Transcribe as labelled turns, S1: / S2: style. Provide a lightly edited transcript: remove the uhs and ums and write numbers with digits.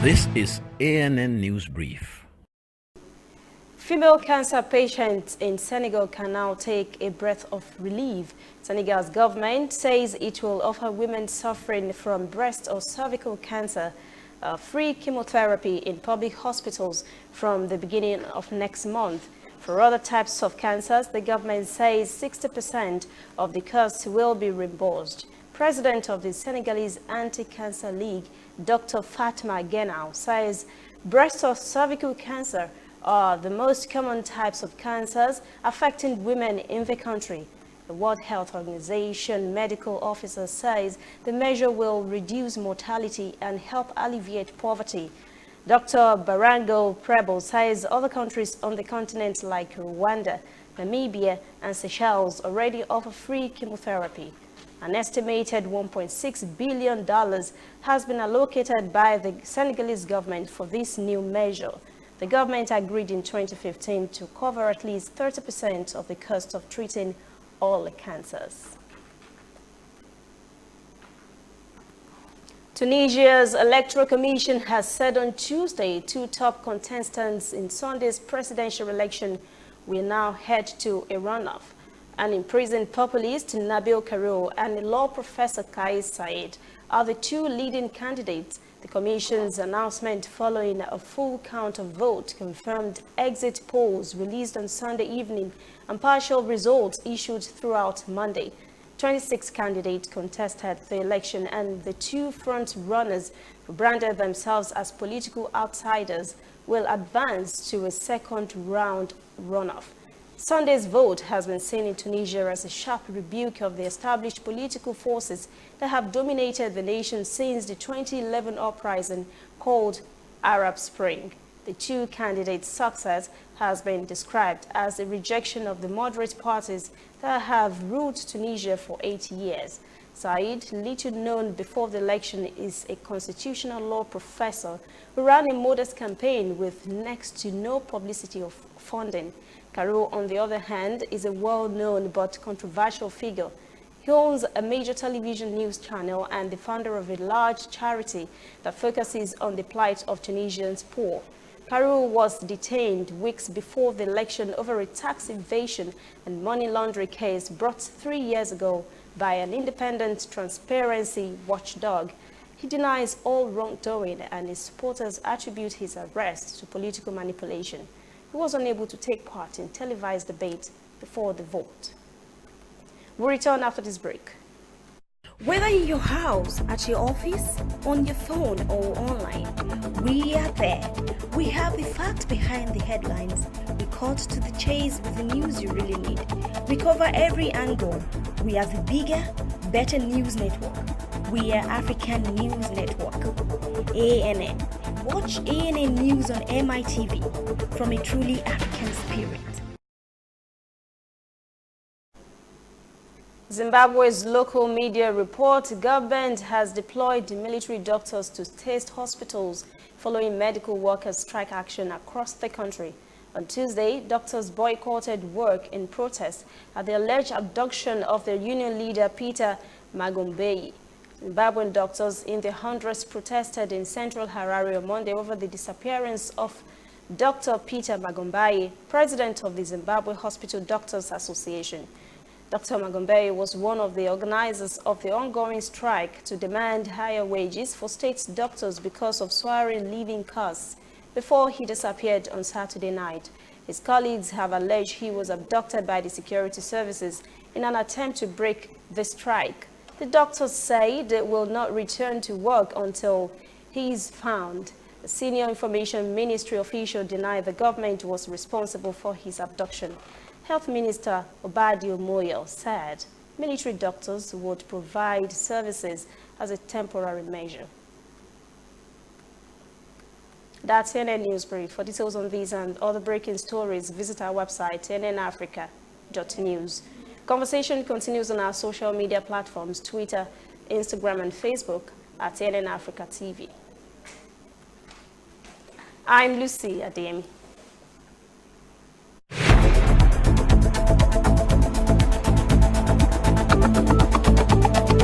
S1: This is ANN News Brief.
S2: Female cancer patients in Senegal can now take a breath of relief. Senegal's government says it will offer women suffering from breast or cervical cancer free chemotherapy in public hospitals from the beginning of next month. For other types of cancers, the government says 60% of the costs will be reimbursed. President of the Senegalese Anti-Cancer League, Dr. Fatma Genau, says breast or cervical cancer are the most common types of cancers affecting women in the country. The World Health Organization medical officer says the measure will reduce mortality and help alleviate poverty. Dr. Barango Prebo says other countries on the continent like Rwanda, Namibia, and Seychelles already offer free chemotherapy. An estimated $1.6 billion has been allocated by the Senegalese government for this new measure. The government agreed in 2015 to cover at least 30% of the cost of treating all cancers. Tunisia's Electoral Commission has said on Tuesday two top contestants in Sunday's presidential election will now head to a runoff. An imprisoned populist, Nabil Karoui, and a law professor, Kais Said, are the two leading candidates. The Commission's announcement following a full count of votes confirmed exit polls released on Sunday evening and partial results issued throughout Monday. 26 candidates contested the election, and the two front-runners who branded themselves as political outsiders will advance to a second-round runoff. Sunday's vote has been seen in Tunisia as a sharp rebuke of the established political forces that have dominated the nation since the 2011 uprising called Arab Spring. The two candidates' success has been described as a rejection of the moderate parties that have ruled Tunisia for 8 years. Said, little known before the election, is a constitutional law professor who ran a modest campaign with next to no publicity or funding. Karoui, on the other hand, is a well-known but controversial figure. He owns a major television news channel and the founder of a large charity that focuses on the plight of Tunisians poor. Karoui was detained weeks before the election over a tax evasion and money laundering case brought 3 years ago by an independent transparency watchdog. He denies all wrongdoing, and his supporters attribute his arrest to political manipulation. He was unable to take part in televised debate before the vote. We'll return after this break.
S3: Whether in your house, at your office, on your phone or online, we are there. We have the facts behind the headlines. We cut to the chase with the news you really need. We cover every angle. We are the bigger, better news network. We are African News Network. ANN. Watch ANN News on MITV from a truly African spirit.
S2: Zimbabwe's local media report government has deployed military doctors to state hospitals following medical workers' strike action across the country. On Tuesday, doctors boycotted work in protest at the alleged abduction of their union leader Peter Magombeyi. Zimbabwean doctors in the hundreds protested in central Harare on Monday over the disappearance of Dr. Peter Magombeyi, president of the Zimbabwe Hospital Doctors Association. Dr. Magombeyi was one of the organizers of the ongoing strike to demand higher wages for state doctors because of soaring living costs before he disappeared on Saturday night. His colleagues have alleged he was abducted by the security services in an attempt to break the strike. The doctors say they will not return to work until he is found. A senior information ministry official denied the government was responsible for his abduction. Health Minister Obadio Moyo said military doctors would provide services as a temporary measure. That's CNN News Brief. For details on these and other breaking stories, visit our website, cnnafrica.news. Conversation continues on our social media platforms, Twitter, Instagram, and Facebook at CNN Africa TV. I'm Lucy Ademi.